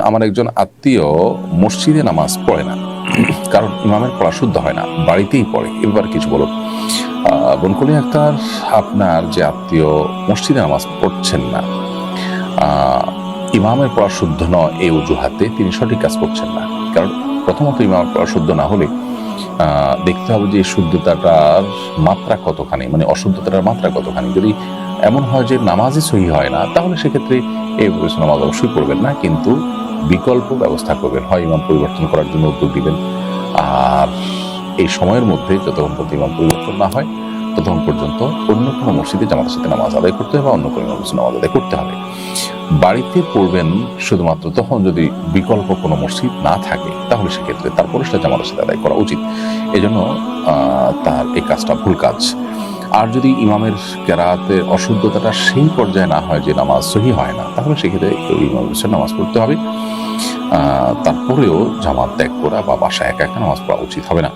আমার একজন আত্মীয় মসজিদে নামাজ পড়ে না, কারণ ইমামের পড়া শুদ্ধ হয় না, বাড়িতেই পড়ে। এবার কিছু বলুন। বনকলি আক্তার, আপনার যে আত্মীয় মসজিদে নামাজ পড়ছেন না, আহ, ইমামের পড়া শুদ্ধ নয় এই অজুহাতে তিনি সঠিক কাজ করছেন না। কারণ প্রথমত ইমামের পড়া শুদ্ধ না হলে দেখতে হবে যে শুদ্ধতাটার মাত্রা কতখানি, মানে অশুদ্ধতার মাত্রা কতখানি। যদি এমন হয় যে নামাজই সহি হয় না, তাহলে সেক্ষেত্রে এই নামাজ অবশ্যই পড়বেন না, কিন্তু বিকল্প ব্যবস্থা করবেন। হয় ইমাম পরিবর্তন করার জন্য উদ্যোগ দিবেন, আর এই সময়ের মধ্যে যতক্ষণ পর্যন্ত ইমাম পরিবর্তন না হয় ততক্ষণ পর্যন্ত অন্য কোনো মসজিদে জামাতের সাথে নামাজ আদায় করতে হবে, অন্য কোনো ইমামের সাথে নামাজ আদায় করতে হবে। বাড়িতে পড়বেন শুধুমাত্র তখন যদি বিকল্প কোনো মসজিদ না থাকে, তাহলে সেক্ষেত্রে তার পরিষ্কার জামাতের সাথে আদায় করা উচিত। এজন্য তার এই কাজটা ভুল কাজ। আর যদি ইমামের কেরাতের অশুদ্ধতাটা সেই পর্যায়ে না হয় যে নামাজ সহি হয় না, তাহলে সেক্ষেত্রে ওই ইমামের সাথে নামাজ পড়তে হবে। তারপরেও জামাত ত্যাগ করা বা বাসায় একা একা নামাজ পড়া উচিত হবে না।